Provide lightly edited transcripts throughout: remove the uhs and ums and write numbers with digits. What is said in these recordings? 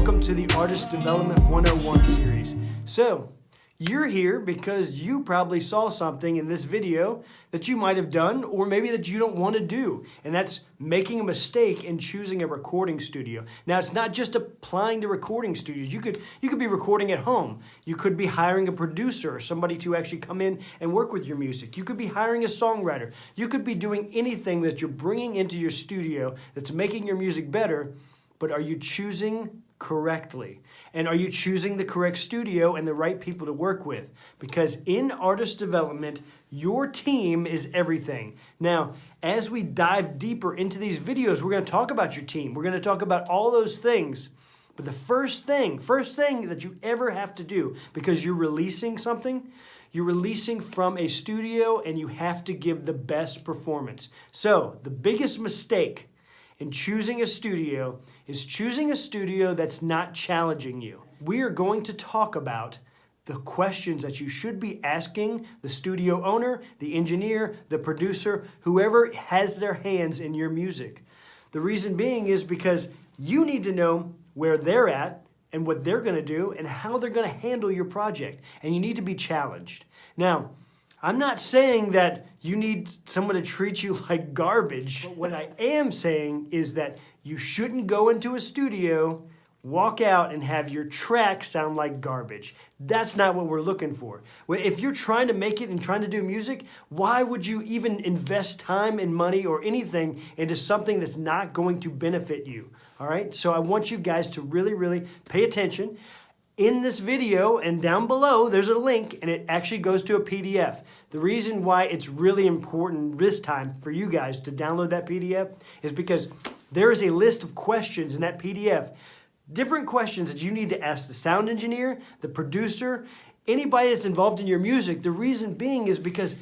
welcome to the Artist Development 101 series. So, you're here because you probably saw something in this video that you might have done or maybe that you don't want to do, and that's making a mistake in choosing a recording studio. Now, it's not just applying to recording studios. You could be recording at home. You could be hiring a producer or somebody to actually come in and work with your music. You could be hiring a songwriter. You could be doing anything that you're bringing into your studio that's making your music better, but are you choosing correctly? And are you choosing the correct studio and the right people to work with? Because in artist development, your team is everything. Now, as we dive deeper into these videos, we're going to talk about your team. We're going to talk about all those things. But the first thing that you ever have to do, because you're releasing something, you're releasing from a studio and you have to give the best performance. So, the biggest mistake in choosing a studio is choosing a studio that's not challenging you. We are going to talk about the questions that you should be asking the studio owner, the engineer, the producer, whoever has their hands in your music. The reason being is because you need to know where they're at and what they're gonna do and how they're gonna handle your project. And you need to be challenged. Now, I'm not saying that you need someone to treat you like garbage, but what I am saying is that you shouldn't go into a studio, walk out, and have your track sound like garbage. That's not what we're looking for. If you're trying to make it and trying to do music, why would you even invest time and money or anything into something that's not going to benefit you? All right? So I want you guys to really, really pay attention. In this video and down below, there's a link and it actually goes to a PDF. The reason why it's really important this time for you guys to download that PDF is because there is a list of questions in that PDF, different questions that you need to ask the sound engineer, the producer, anybody that's involved in your music. The reason being is because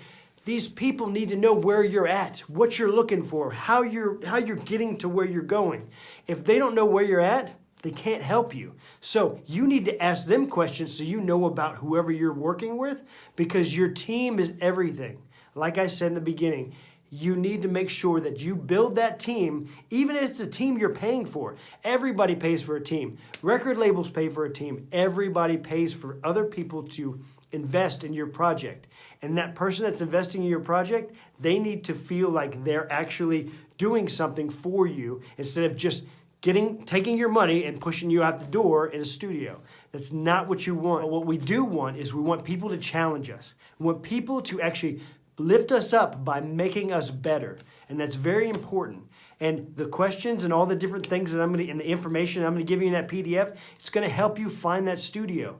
these people need to know where you're at, what you're looking for, how you're getting to where you're going. If they don't know where you're at, they can't help you. So you need to ask them questions so you know about whoever you're working with, because your team is everything. Like I said in the beginning, you need to make sure that you build that team, even if it's a team you're paying for. Everybody pays for a team. Record labels pay for a team. Everybody pays for other people to invest in your project. And that person that's investing in your project, they need to feel like they're actually doing something for you instead of just taking your money and pushing you out the door in a studio. That's not what you want. What we do want is we want people to challenge us. We want people to actually lift us up by making us better. And that's very important. And the questions and all the different things that and the information I'm gonna give you in that PDF, it's gonna help you find that studio.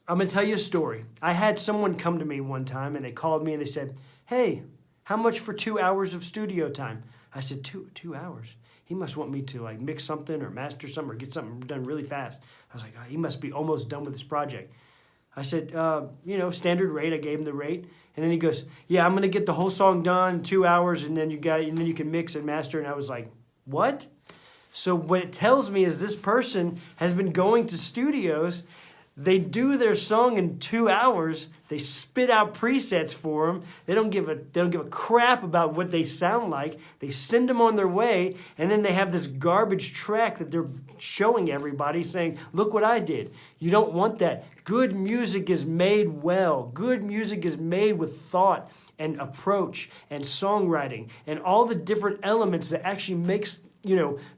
I'm gonna tell you a story. I had someone come to me one time and they called me and they said, "Hey, how much for 2 hours of studio time?" I said, two hours? He must want me to like mix something or master something or get something done really fast. I was like, oh, he must be almost done with this project. I said, standard rate. I gave him the rate. And then he goes, yeah, I'm gonna get the whole song done in 2 hours and then you can mix and master. And I was like, what? So what it tells me is this person has been going to studios. They do their song in 2 hours. They spit out presets for them. They don't give a crap about what they sound like. They send them on their way, and then they have this garbage track that they're showing everybody, saying, "Look what I did." You don't want that. Good music is made well. Good music is made with thought and approach and songwriting and all the different elements that actually makes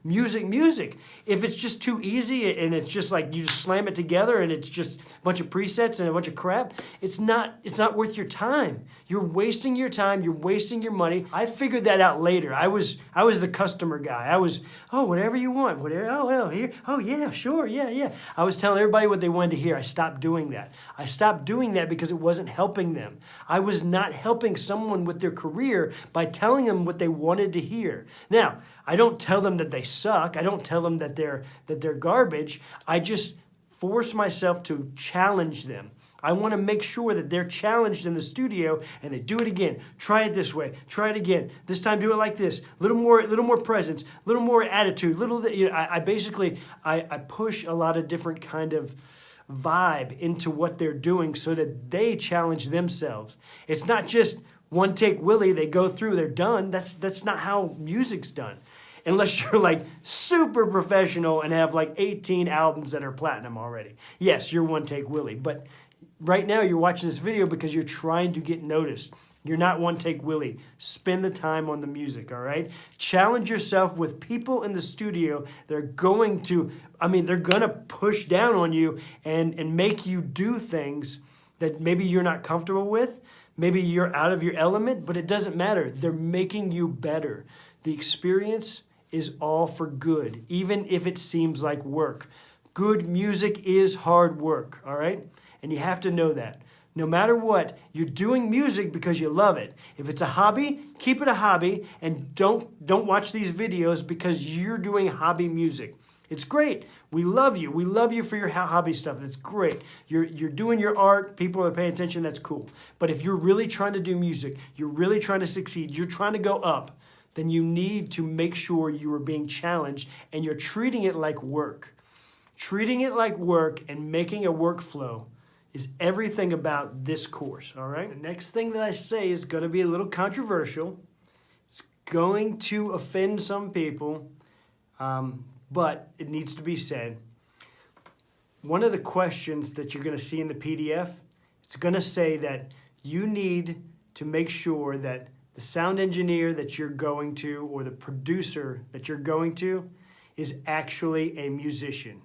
music. If it's just too easy and it's just like you just slam it together and it's just a bunch of presets and a bunch of crap, it's not worth your time. You're wasting your time, you're wasting your money. I figured that out later. I was the customer guy. I was, whatever you want, whatever, well, here, yeah, sure, yeah. I was telling everybody what they wanted to hear. I stopped doing that. I stopped doing that because it wasn't helping them. I was not helping someone with their career by telling them what they wanted to hear. Now, I don't tell them that they suck. I don't tell them that they're garbage. I just force myself to challenge them. I want to make sure that they're challenged in the studio and they do it again. Try it this way. Try it again. This time do it like this. Little more presence. Little more attitude. I push a lot of different kind of vibe into what they're doing so that they challenge themselves. It's not just one take Willie, they go through, they're done. That's not how music's done. unless you're like super professional and have like 18 albums that are platinum already. Yes, you're One Take Willie, but right now you're watching this video because you're trying to get noticed. You're not One Take Willie. Spend the time on the music, all right? Challenge yourself with people in the studio that are going to, they're going to push down on you and make you do things that maybe you're not comfortable with. Maybe you're out of your element, but it doesn't matter. They're making you better. The experience is all for good, even if it seems like work. Good music is hard work, all right? And you have to know that. No matter what, you're doing music because you love it. If it's a hobby, keep it a hobby, and don't watch these videos because you're doing hobby music. It's great. We love you. We love you for your hobby stuff. That's great. You're doing your art. People are paying attention. That's cool. But if you're really trying to do music, you're really trying to succeed, you're trying to go up, then you need to make sure you are being challenged and you're treating it like work. Treating it like work and making a workflow is everything about this course, all right? The next thing that I say is going to be a little controversial. It's going to offend some people, but it needs to be said. One of the questions that you're going to see in the PDF, it's going to say that you need to make sure that the sound engineer that you're going to or the producer that you're going to is actually a musician.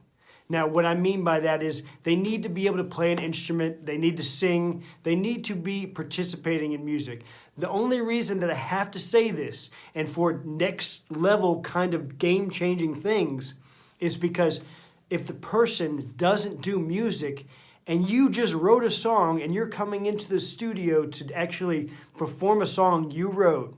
Now, what I mean by that is they need to be able to play an instrument, they need to sing, they need to be participating in music. The only reason that I have to say this, and for next level kind of game-changing things, is because if the person doesn't do music and you just wrote a song and you're coming into the studio to actually perform a song you wrote,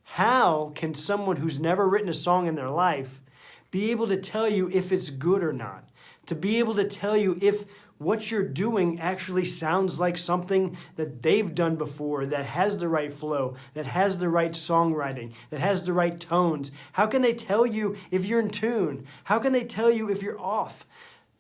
how can someone who's never written a song in their life be able to tell you if it's good or not? To be able to tell you if what you're doing actually sounds like something that they've done before, that has the right flow, that has the right songwriting, that has the right tones. How can they tell you if you're in tune? How can they tell you if you're off?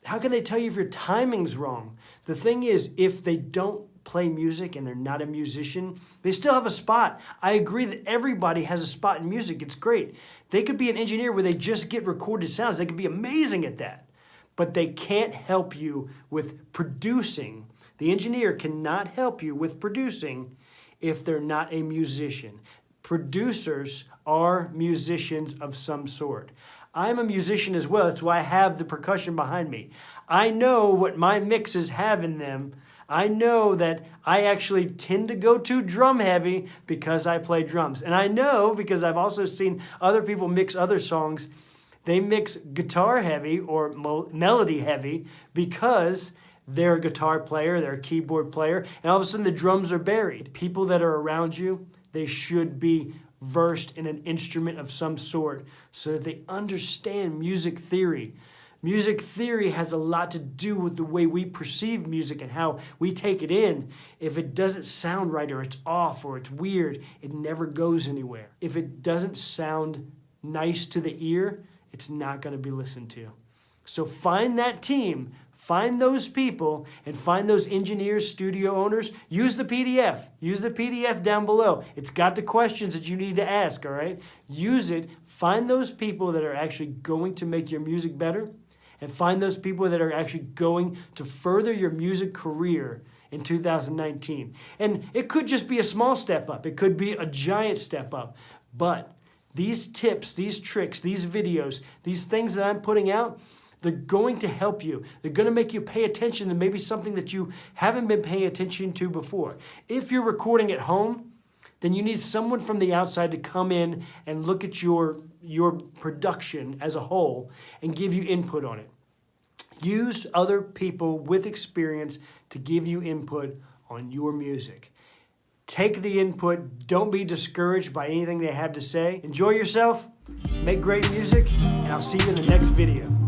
How can they tell you if your timing's wrong? The thing is, if they don't play music and they're not a musician, they still have a spot. I agree that everybody has a spot in music. It's great. They could be an engineer where they just get recorded sounds. They could be amazing at that. But they can't help you with producing. The engineer cannot help you with producing if they're not a musician. Producers are musicians of some sort. I'm a musician as well. That's why I have the percussion behind me. I know what my mixes have in them. I know that I actually tend to go too drum heavy because I play drums. And I know because I've also seen other people mix other songs. They mix guitar heavy or melody heavy because they're a guitar player, they're a keyboard player, and all of a sudden the drums are buried. People that are around you, they should be versed in an instrument of some sort so that they understand music theory. Music theory has a lot to do with the way we perceive music and how we take it in. If it doesn't sound right or it's off or it's weird, it never goes anywhere. If it doesn't sound nice to the ear, it's not going to be listened to. So find that team, find those people, and find those engineers, studio owners. Use the PDF. Use the PDF down below. It's got the questions that you need to ask, all right? Use it. Find those people that are actually going to make your music better, and find those people that are actually going to further your music career in 2019. And it could just be a small step up. It could be a giant step up. But these tips, these tricks, these videos, these things that I'm putting out, they're going to help you. They're going to make you pay attention to maybe something that you haven't been paying attention to before. If you're recording at home, then you need someone from the outside to come in and look at your production as a whole and give you input on it. Use other people with experience to give you input on your music. Take the input. Don't be discouraged by anything they have to say. Enjoy yourself, make great music, and I'll see you in the next video.